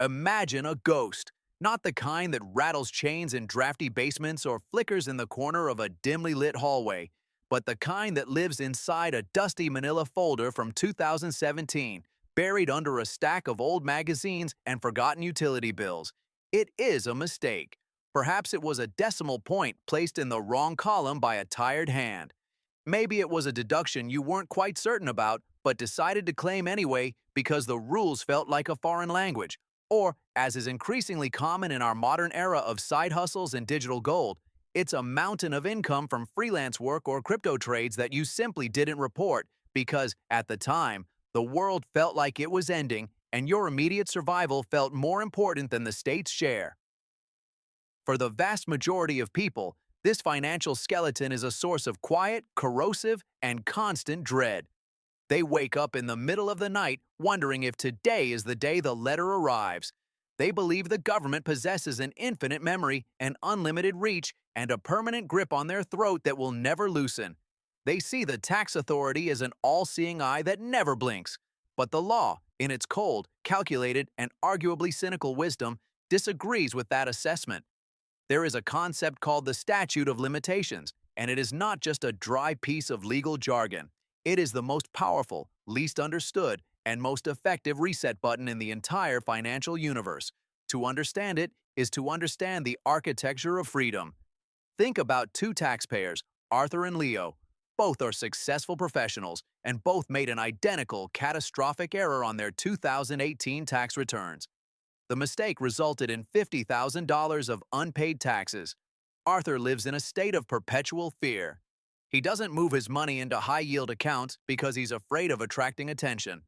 Imagine a ghost, not the kind that rattles chains in drafty basements or flickers in the corner of a dimly lit hallway, but the kind that lives inside a dusty manila folder from 2017, buried under a stack of old magazines and forgotten utility bills. It is a mistake. Perhaps it was a decimal point placed in the wrong column by a tired hand. Maybe it was a deduction you weren't quite certain about, but decided to claim anyway because the rules felt like a foreign language. Or, as is increasingly common in our modern era of side hustles and digital gold, it's a mountain of income from freelance work or crypto trades that you simply didn't report because, at the time, the world felt like it was ending and your immediate survival felt more important than the state's share. For the vast majority of people, this financial skeleton is a source of quiet, corrosive, and constant dread. They wake up in the middle of the night wondering if today is the day the letter arrives. They believe the government possesses an infinite memory, an unlimited reach, and a permanent grip on their throat that will never loosen. They see the tax authority as an all-seeing eye that never blinks. But the law, in its cold, calculated, and arguably cynical wisdom, disagrees with that assessment. There is a concept called the statute of limitations, and it is not just a dry piece of legal jargon. It is the most powerful, least understood, and most effective reset button in the entire financial universe. To understand it is to understand the architecture of freedom. Think about two taxpayers, Arthur and Leo. Both are successful professionals, and both made an identical, catastrophic error on their 2018 tax returns. The mistake resulted in $50,000 of unpaid taxes. Arthur lives in a state of perpetual fear. He doesn't move his money into high-yield accounts because he's afraid of attracting attention.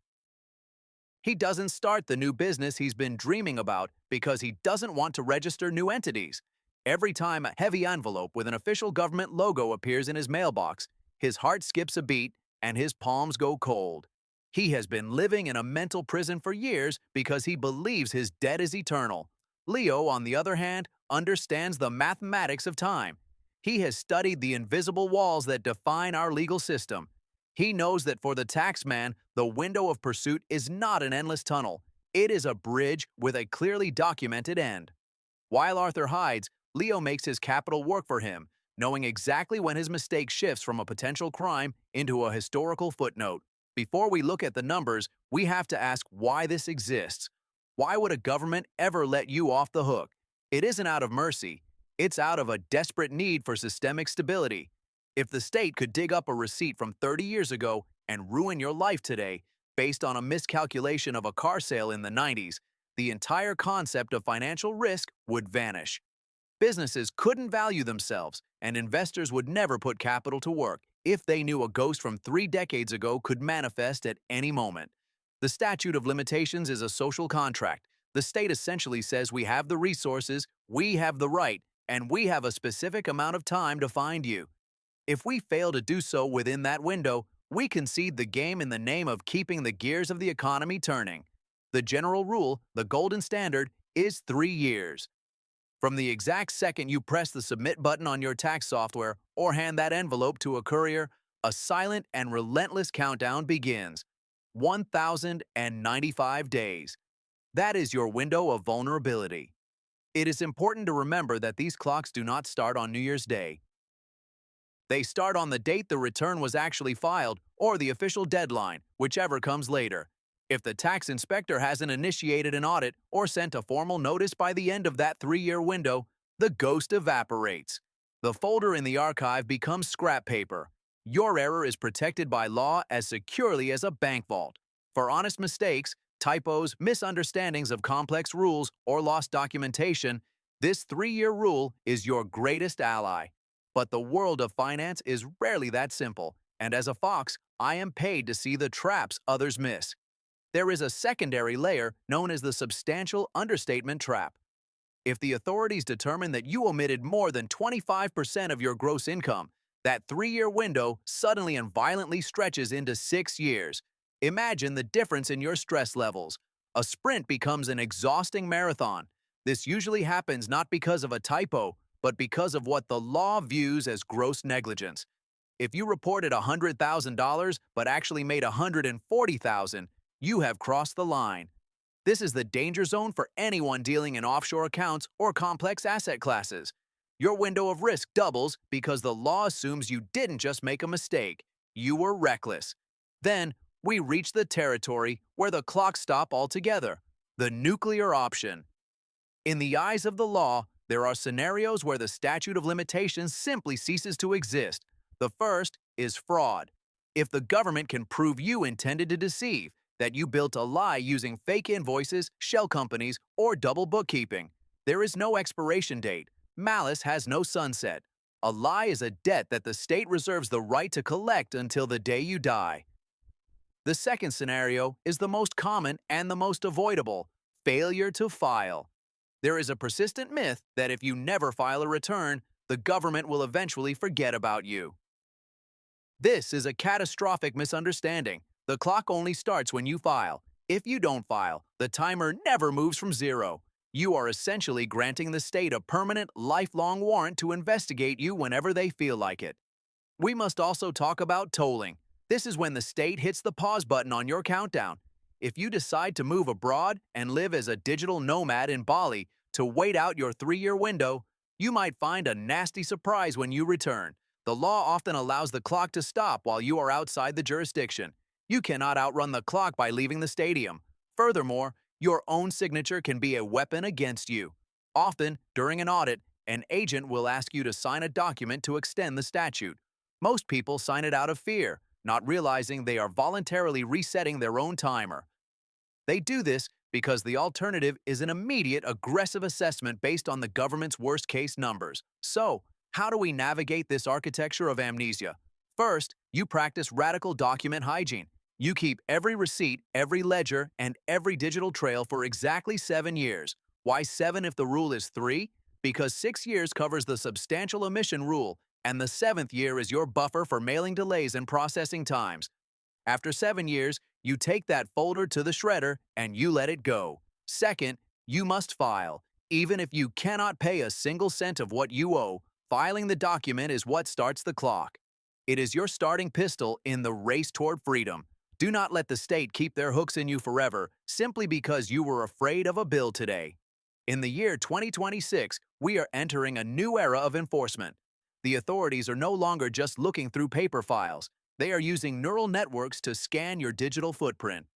He doesn't start the new business he's been dreaming about because he doesn't want to register new entities. Every time a heavy envelope with an official government logo appears in his mailbox, his heart skips a beat and his palms go cold. He has been living in a mental prison for years because he believes his debt is eternal. Leo, on the other hand, understands the mathematics of time. He has studied the invisible walls that define our legal system. He knows that for the taxman, the window of pursuit is not an endless tunnel. It is a bridge with a clearly documented end. While Arthur hides, Leo makes his capital work for him, knowing exactly when his mistake shifts from a potential crime into a historical footnote. Before we look at the numbers, we have to ask why this exists. Why would a government ever let you off the hook? It isn't out of mercy. It's out of a desperate need for systemic stability. If the state could dig up a receipt from 30 years ago and ruin your life today based on a miscalculation of a car sale in the 90s, the entire concept of financial risk would vanish. Businesses couldn't value themselves, and investors would never put capital to work if they knew a ghost from 3 decades ago could manifest at any moment. The statute of limitations is a social contract. The state essentially says we have the resources, we have the right, and we have a specific amount of time to find you. If we fail to do so within that window, we concede the game in the name of keeping the gears of the economy turning. The general rule, the golden standard, is 3 years. From the exact second you press the submit button on your tax software or hand that envelope to a courier, a silent and relentless countdown begins. 1,095 days. That is your window of vulnerability. It is important to remember that these clocks do not start on New Year's Day. They start on the date the return was actually filed or the official deadline, whichever comes later. If the tax inspector hasn't initiated an audit or sent a formal notice by the end of that 3-year window, the ghost evaporates. The folder in the archive becomes scrap paper. Your error is protected by law as securely as a bank vault. For honest mistakes, typos, misunderstandings of complex rules, or lost documentation, this 3-year rule is your greatest ally. But the world of finance is rarely that simple, and as a fox, I am paid to see the traps others miss. There is a secondary layer known as the substantial understatement trap. If the authorities determine that you omitted more than 25% of your gross income, that 3-year window suddenly and violently stretches into 6 years. Imagine the difference in your stress levels. A sprint becomes an exhausting marathon. This usually happens not because of a typo, but because of what the law views as gross negligence. If you reported $100,000 but actually made $140,000, you have crossed the line. This is the danger zone for anyone dealing in offshore accounts or complex asset classes. Your window of risk doubles because the law assumes you didn't just make a mistake, you were reckless. Then, we reach the territory where the clocks stop altogether, the nuclear option. In the eyes of the law, there are scenarios where the statute of limitations simply ceases to exist. The first is fraud. If the government can prove you intended to deceive, that you built a lie using fake invoices, shell companies, or double bookkeeping, there is no expiration date. Malice has no sunset. A lie is a debt that the state reserves the right to collect until the day you die. The second scenario is the most common and the most avoidable: failure to file. There is a persistent myth that if you never file a return, the government will eventually forget about you. This is a catastrophic misunderstanding. The clock only starts when you file. If you don't file, the timer never moves from zero. You are essentially granting the state a permanent, lifelong warrant to investigate you whenever they feel like it. We must also talk about tolling. This is when the state hits the pause button on your countdown. If you decide to move abroad and live as a digital nomad in Bali to wait out your 3-year window, you might find a nasty surprise when you return. The law often allows the clock to stop while you are outside the jurisdiction. You cannot outrun the clock by leaving the stadium. Furthermore, your own signature can be a weapon against you. Often, during an audit, an agent will ask you to sign a document to extend the statute. Most people sign it out of fear, not realizing they are voluntarily resetting their own timer. They do this because the alternative is an immediate, aggressive assessment based on the government's worst-case numbers. So, how do we navigate this architecture of amnesia? First, you practice radical document hygiene. You keep every receipt, every ledger, and every digital trail for exactly 7 years. Why 7 if the rule is 3? Because 6 years covers the substantial omission rule, and the 7th year is your buffer for mailing delays and processing times. After 7 years, you take that folder to the shredder and you let it go. Second, you must file. Even if you cannot pay a single cent of what you owe, filing the document is what starts the clock. It is your starting pistol in the race toward freedom. Do not let the state keep their hooks in you forever simply because you were afraid of a bill today. In the year 2026, we are entering a new era of enforcement. The authorities are no longer just looking through paper files. They are using neural networks to scan your digital footprint.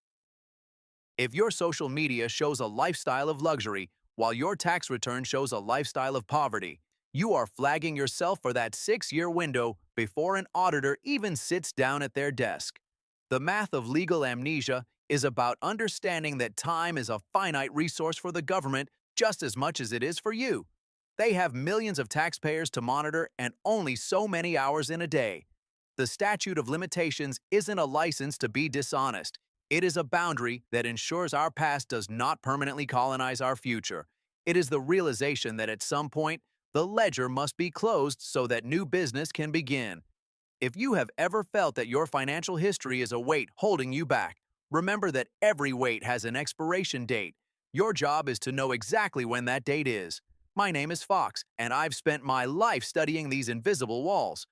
If your social media shows a lifestyle of luxury, while your tax return shows a lifestyle of poverty, you are flagging yourself for that 6-year window before an auditor even sits down at their desk. The math of legal amnesia is about understanding that time is a finite resource for the government just as much as it is for you. They have millions of taxpayers to monitor and only so many hours in a day. The statute of limitations isn't a license to be dishonest. It is a boundary that ensures our past does not permanently colonize our future. It is the realization that at some point, the ledger must be closed so that new business can begin. If you have ever felt that your financial history is a weight holding you back, remember that every weight has an expiration date. Your job is to know exactly when that date is. My name is Fox, and I've spent my life studying these invisible walls.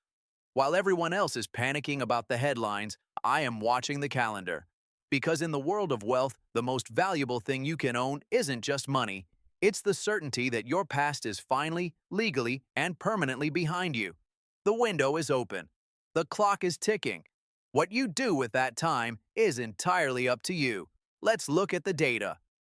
While everyone else is panicking about the headlines, I am watching the calendar. Because in the world of wealth, the most valuable thing you can own isn't just money. It's the certainty that your past is finally, legally, and permanently behind you. The window is open. The clock is ticking. What you do with that time is entirely up to you. Let's look at the data.